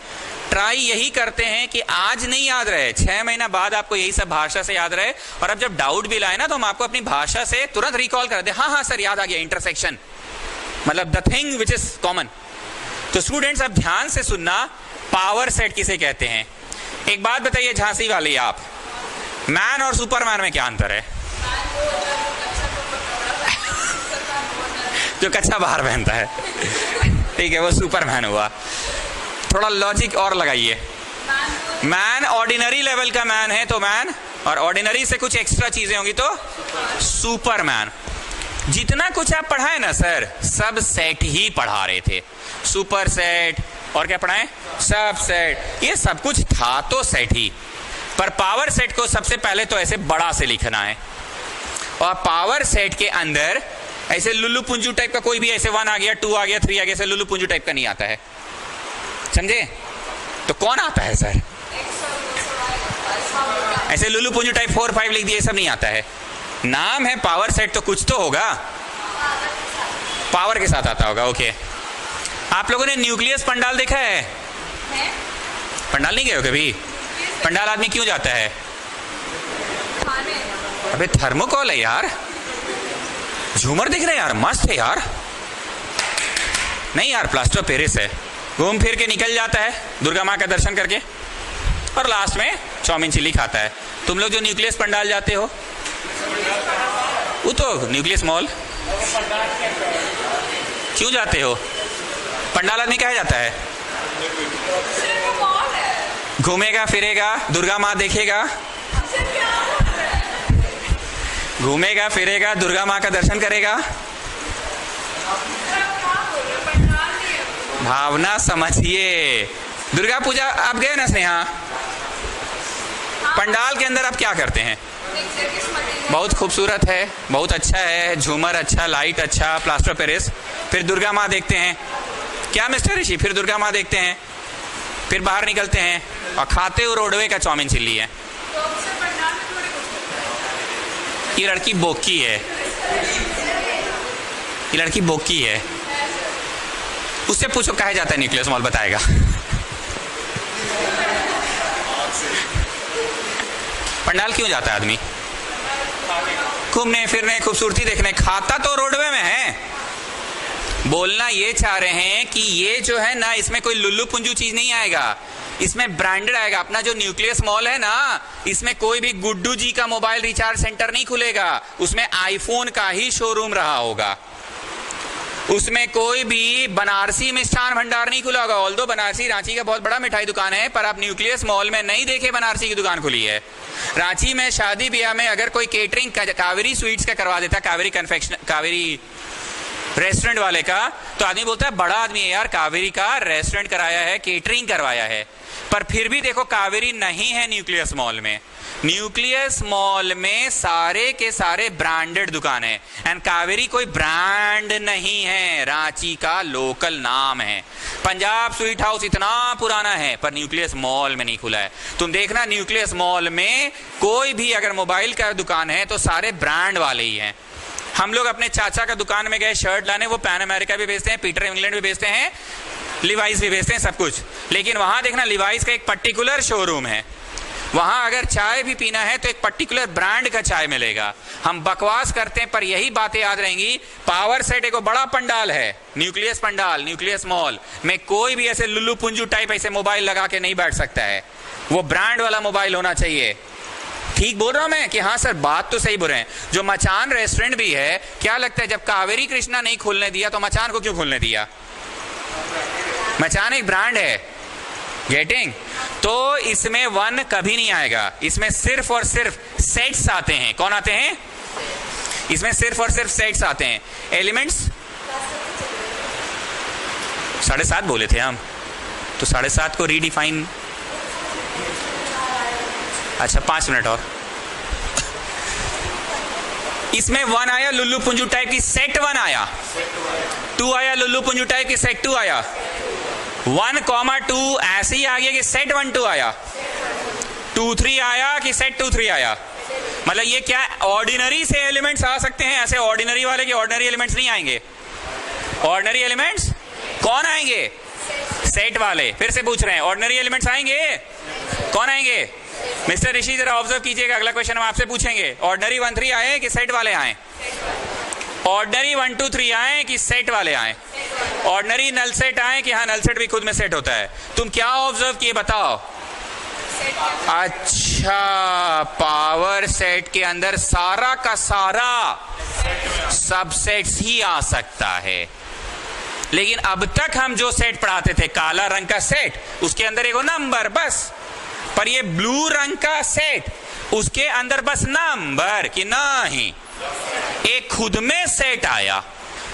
ट्राई यही करते हैं कि आज नहीं याद रहे, 6 महीना बाद आपको यही सब भाषा से याद रहे। और अब जब डाउट भी लाए ना तो हम आपको अपनी भाषा से तुरंत रिकॉल कर दे। हाँ हाँ सर याद आ गया, इंटरसेक्शन, मतलब the thing which is common. तो स्टूडेंट्स अब ध्यान से सुनना, पावर सेट किसे कहते हैं? एक बात बताइए झांसी वाली आप, मैन और सुपरमैन में क्या अंतर है? जो कच्चा बाहर पहनता है, ठीक है, वो सुपरमैन हुआ। थोड़ा लॉजिक और लगाइए। मैन ऑर्डिनरी लेवल का मैन है तो मैन, और ऑर्डिनरी से कुछ एक्स्ट्रा चीजें होंगी तो सुपरमैन। जितना कुछ आप पढ़ाए ना सर, सब सेट ही पढ़ा रहे थे। सुपर सेट और क्या पढ़ाएं? सब सेट। ये सब कुछ था तो सेट ही, पर पावर सेट को सबसे पहले तो ऐसे बड़ा से लिखना है। और पावर सेट के अंदर ऐसे लुल्लू पुंजू टाइप का कोई भी ऐसे 1 आ गया, 2 आ गया, 3 आ गया, ऐसे लुल्लू पुंजू टाइप का नहीं आता है, समझे? तो कौन आता है सर? ऐसे लुल्लू पुंजू टाइप 4 5 लिख दिए, सब नहीं आता है। नाम है पावर सेट तो कुछ तो होगा, पावर के साथ आता होगा। ओके, आप लोगों ने न्यूक्लियस पंडाल देखा है? पंडाल नहीं गए हो कभी? पंडाल आदमी क्यों जाता है? अबे थर्मोकॉल है यार। झूमर दिख रहे यार, मस्त है यार। नहीं यार, प्लास्टर ऑफ पेरिस है। घूम फिर के निकल जाता है दुर्गा माँ का दर्शन करके और लास्ट में चाउमीन चिल्ली खाता है। तुम लोग जो न्यूक्लियस पंडाल जाते हो, वो तो न्यूक्लियस मॉल क्यों जाते हो? पंडाल आदमी कहा जाता है? घूमेगा फिरेगा, दुर्गा माँ देखेगा, घूमेगा फिरेगा, दुर्गा माँ का दर्शन करेगा। भावना समझिए, दुर्गा पूजा आप गए ना स्नेहा? पंडाल के अंदर आप क्या करते हैं? बहुत खूबसूरत है, बहुत अच्छा है, झूमर अच्छा, लाइट अच्छा, प्लास्टर पेरिस। फिर दुर्गा माँ देखते हैं क्या मिस्टर ऋषि? फिर दुर्गा माँ देखते हैं, फिर बाहर निकलते हैं और खाते हुए रोडवे का चाउमीन चिल्ली है। ये लड़की बोकी है, ये लड़की बोकी है। उससे पूछो कहा जाता है न्यूक्लियस मॉल, बताएगा। पंडाल क्यों जाता है आदमी? घूमने फिरने, खूबसूरती देखने। खाता तो रोडवे में है। बोलना ये चाह रहे हैं कि ये जो है ना, इसमें कोई लुल्लू पुंजू चीज नहीं आएगा, इसमें ब्रांडेड आएगा। अपना जो न्यूक्लियस मॉल है ना, इसमें कोई भी गुड्डू जी का मोबाइल रिचार्ज सेंटर नहीं खुलेगा, उसमें आईफोन का ही शोरूम रहा होगा। उसमें कोई भी बनारसी मिष्ठान भंडार नहीं खुला होगा। ऑल्दो बनारसी रांची का बहुत बड़ा मिठाई दुकान है, पर आप न्यूक्लियस मॉल में नहीं देखे बनारसी की दुकान खुली है। रांची में शादी ब्याह में अगर कोई केटरिंग कावेरी स्वीट्स का करवा देता, कावेरी रेस्टोरेंट वाले का, तो आदमी बोलता है बड़ा आदमी है यार, कावेरी का रेस्टोरेंट कराया है, केटरिंग करवाया है। पर फिर भी देखो कावेरी नहीं है न्यूक्लियस मॉल में। न्यूक्लियस मॉल में सारे के सारे ब्रांडेड दुकान है, एंड कावेरी कोई ब्रांड नहीं है, रांची का लोकल नाम है। पंजाब स्वीट हाउस इतना पुराना है, पर न्यूक्लियस मॉल में नहीं खुला है। तुम देखना न्यूक्लियस मॉल में कोई भी अगर मोबाइल का दुकान है तो सारे ब्रांड वाले ही हैं। हम लोग अपने चाचा का दुकान में गए शर्ट लाने, वो पैन अमेरिका भी बेचते हैं, पीटर इंग्लैंड भी बेचते हैं, लिवाइस भी बेचते हैं, सब कुछ। लेकिन वहां देखना लिवाइस का एक पर्टिकुलर शोरूम है, वहां अगर चाय भी पीना है तो एक पर्टिकुलर ब्रांड का चाय मिलेगा। हम बकवास करते हैं पर यही बातें याद रहेंगी। पावर सेट एक बड़ा पंडाल है, न्यूक्लियस पंडाल, न्यूक्लियस मॉल में कोई भी ऐसे लुल्लू पुंजू टाइप ऐसे मोबाइल लगा के नहीं बैठ सकता है, वो ब्रांड वाला मोबाइल होना चाहिए। ठीक बोल रहा हूं मैं कि हाँ सर, बात तो सही बोल रहे हैं। जो मचान रेस्टोरेंट भी है, क्या लगता है जब कावेरी कृष्णा नहीं खोलने दिया तो मचान को क्यों खोलने दिया? मचान एक ब्रांड है, गेटिंग? तो इसमें वन कभी नहीं आएगा, इसमें सिर्फ और सिर्फ सेट्स आते हैं। कौन आते हैं? इसमें सिर्फ और सिर्फ सेट्स आते हैं। एलिमेंट्स 7:30 बोले थे हम, तो 7:30 को रीडिफाइन। अच्छा 5 मिनट और। इसमें 1 आया लुल्लू पुंजू टाइप की, सेट 1 आया, 2 आया लुल्लू पुंजू टाइप की, सेट 2 आया, 1,2 ऐसे ही आ गया कि सेट 1 2 आया, 2 3 आया कि सेट 2 3 आया। मतलब ये क्या ऑर्डिनरी से एलिमेंट्स आ सकते हैं, ऐसे ऑर्डिनरी वाले के ऑर्डिनरी एलिमेंट्स नहीं आएंगे। ऑर्डिनरी एलिमेंट्स कौन आएंगे? सेट वाले। फिर से पूछ रहे हैं ऑर्डिनरी एलिमेंट्स आएंगे? कौन आएंगे? मिस्टर ऋषि जरा ऑब्जर्व कीजिएगा, अगला क्वेश्चन हम आपसे पूछेंगे। ऑर्डिनरी 1 3 आए कि सेट वाले आए? ऑर्डिनरी 1 2 3 आए कि सेट वाले आए? ऑर्डिनरी नल सेट आए कि हाँ नल सेट भी खुद में सेट होता है? तुम क्या ऑब्जर्व किए बताओ? अच्छा, पावर सेट के अंदर सारा का सारा सबसेट्स ही आ सकता है। लेकिन अब तक हम जो सेट पढ़ाते थे, काला रंग का सेट, उसके अंदर एक नंबर बस। पर ये ब्लू रंग का सेट, उसके अंदर बस नंबर कि नहीं, एक खुद में सेट आया।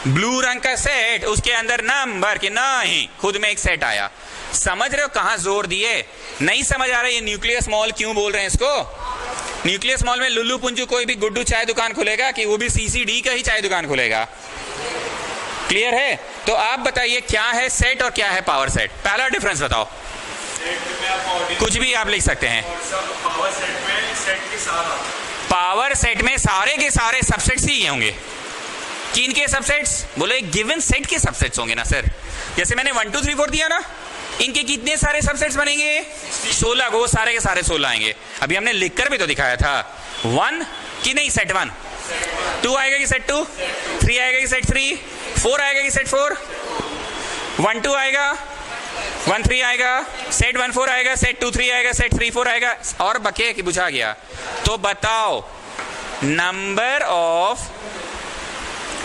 ब्लू रंग का सेट, उसके अंदर नंबर कि नहीं, खुद में एक सेट आया। समझ रहे हो कहां जोर दिए? नहीं समझ आ रहा ये न्यूक्लियस मॉल क्यों बोल रहे हैं इसको? न्यूक्लियस मॉल में लुल्लू पुंजू कोई भी गुड्डू चाय दुकान खुलेगा कि वो भी CCD का ही चाय दुकान खुलेगा? क्लियर है? तो आप बताइए क्या है सेट और क्या है पावर सेट? पहला डिफरेंस बताओ। कुछ भी आप लिख सकते हैं। पावर सेट में सारे के सारे सबसेट्स ही होंगे। किन के सबसेट्स? बोले गिवन सेट के सबसेट्स होंगे ना सर। जैसे मैंने 1 2 3 4 दिया ना, इनके कितने सारे सबसेट्स बनेंगे? 16 को, सारे के सारे 16 आएंगे। अभी हमने लिखकर भी तो दिखाया था। 1 कि नहीं, सेट 1, 2 आएगा कि सेट 2, 3 आएगा कि सेट 3, 4 आएगा कि सेट 4, 1 2 आएगा, 1 3 आएगा, सेट 1 4 आएगा, सेट 2 3 आएगा, सेट 3 4 आएगा, और बके कि बुझा गया। तो बताओ number of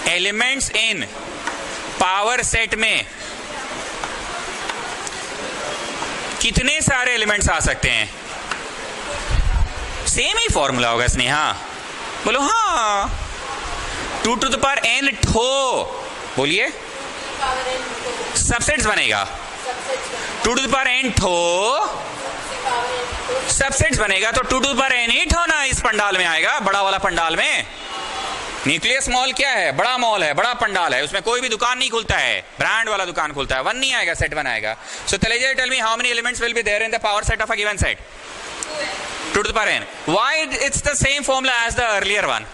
elements in power set में कितने सारे एलिमेंट्स आ सकते हैं? सेम ही फॉर्मूला होगा स्नेहा, बोलो हाँ। 2 to the power n ठो, बोलिए सबसेट्स बनेगा। 2 to the power n ठो सबसेट्स बनेगा, तो 2 to the power n ही ठो ना इस पंडाल में आएगा, बड़ा वाला पंडाल में। न्यूक्लियस मॉल क्या है? बड़ा मॉल है, बड़ा पंडाल है, उसमें कोई भी दुकान नहीं खुलता है, ब्रांड वाला दुकान खुलता है, 1 नहीं आएगा, सेट 1 आएगा। So Taleja tell me how many elements will be there in the power set of a given set? 2 to the power n. Why it's the same formula as the earlier one?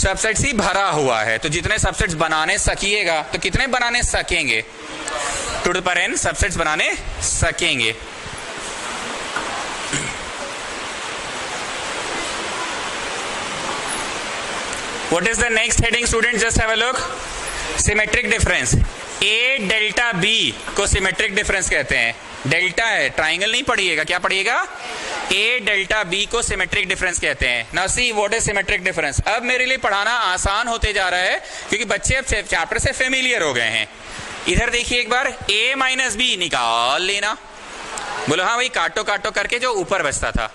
Subsets ही भरा हुआ है, तो जितने subsets बनाने सकिएगा तो कितने बनाने सकेंगे? 2 to the power n subsets बनाने सकेंगे। What is the next heading, students? Just have a look. Symmetric difference. A delta B को सिमेट्रिक डिफरेंस कहते हैं। डेल्टा है, ट्राइंगल नहीं पढ़िएगा, क्या पढ़िएगा? A डेल्टा B को सिमेट्रिक डिफरेंस कहते हैं। Now see what is symmetric difference. अब मेरे लिए पढ़ाना आसान होते जा रहा है क्योंकि बच्चे अब चैप्टर से फेमिलियर हो गए हैं। इधर देखिए एक बार, A माइनस बी निकाल लेना। बोलो हाँ भाई, काटो काटो करके जो ऊपर बचता था।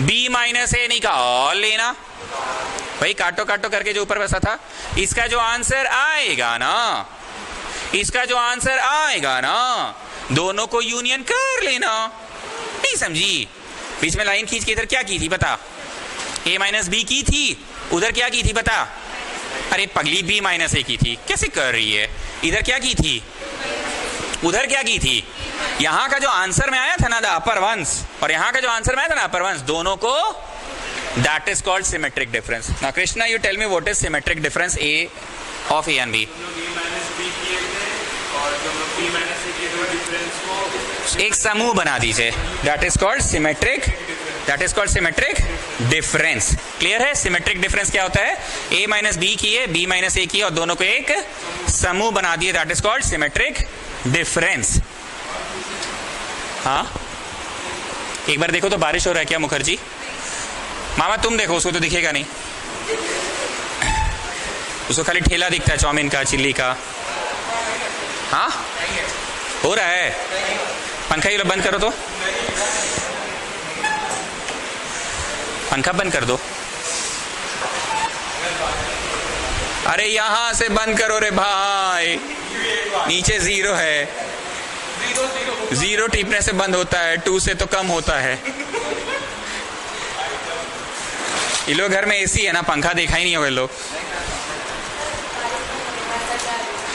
B माइनस ए निकाल लेना भाई, काटो काटो करके जो ऊपर बचा था। इसका जो आंसर आएगा ना, इसका जो आंसर आएगा ना, दोनों को यूनियन कर लेना। नहीं समझी? बीच में लाइन खींच के इधर क्या की थी बता? A माइनस बी की थी, उधर क्या की थी बता? अरे पगली B माइनस ए की थी, कैसे कर रही है? इधर क्या की थी, उधर क्या की थी? यहां का जो आंसर में आया था ना द अपर वंस, और यहां का जो आंसर में आया था ना अपर वंस, दोनों को that is called symmetric difference. Now Krishna, you tell me what is symmetric difference A of A and B? एक समूह बना दीजिए, that is called symmetric, that is called symmetric difference. Clear है? symmetric difference क्या होता है? A minus B किए, B minus ए किए और दोनों को एक समूह बना दिए, that is called symmetric difference. हाँ, एक बार देखो तो बारिश हो रहा है क्या मुखर्जी? मामा तुम देखो, उसको तो दिखेगा नहीं, उसको खाली ठेला दिखता है चाउमीन का, चिल्ली का। हाँ हो रहा है। पंखा ये लो बंद करो, तो पंखा बंद कर दो। अरे यहां से बंद करो रे भाई, नीचे 0 है, 0 टिपने से बंद होता है, 2 से तो कम होता है। ये लोग घर में एसी है ना, पंखा देखा ही नहीं होगा लोग।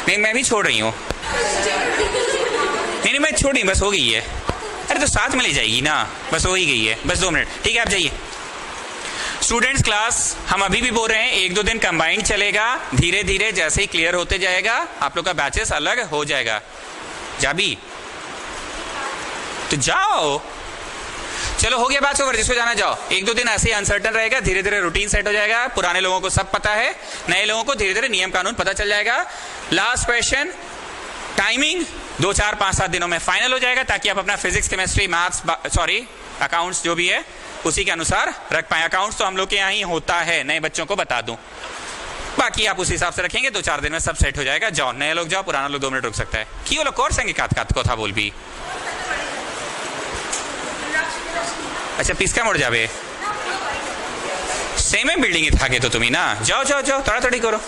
नहीं मैं भी छोड़ रही हूँ, नहीं मैं छोड़ रही, बस हो गई है। अरे तो साथ में ले जाएगी ना, बस हो ही गई है, बस 2 मिनट, ठीक है आप जाइए। स्टूडेंट्स क्लास हम अभी भी बोल रहे हैं 1-2 दिन कंबाइंड चलेगा, धीरे धीरे जैसे ही क्लियर होते जाएगा आप लोग का बैचेस अलग हो जाएगा। जाबी तो जाओ, चलो हो गया बैच ओवर, जिसको जाना जाओ। 1-2 दिन ऐसे ही अनसर्टन रहेगा, धीरे धीरे रूटीन सेट हो जाएगा। पुराने लोगों को सब पता है, नए लोगों को धीरे धीरे नियम कानून पता चल जाएगा। लास्ट क्वेश्चन, टाइमिंग 2, 4, 5, 7 दिनों में फाइनल हो जाएगा ताकि आप अपना फिजिक्स, केमिस्ट्री, मैथ्स, अकाउंट्स जो भी है उसी के अनुसार रख पाए। अकाउंट्स तो हम लोग के यहाँ ही होता है, नए बच्चों को बता दूं, बाकी आप उस हिसाब से रखेंगे। 2-4 दिन में सब सेट हो जाएगा। जाओ नए लोग जाओ, पुराना लोग 2 मिनट रुक सकता है। कि वो लोग कोर्स संगे कात को था बोल भी। अच्छा पिसका मोड़ जाबे, सेम बिल्डिंग थाके तो तुम्हें ना, जाओ जाओ जाओ, तड़ातड़ी करो।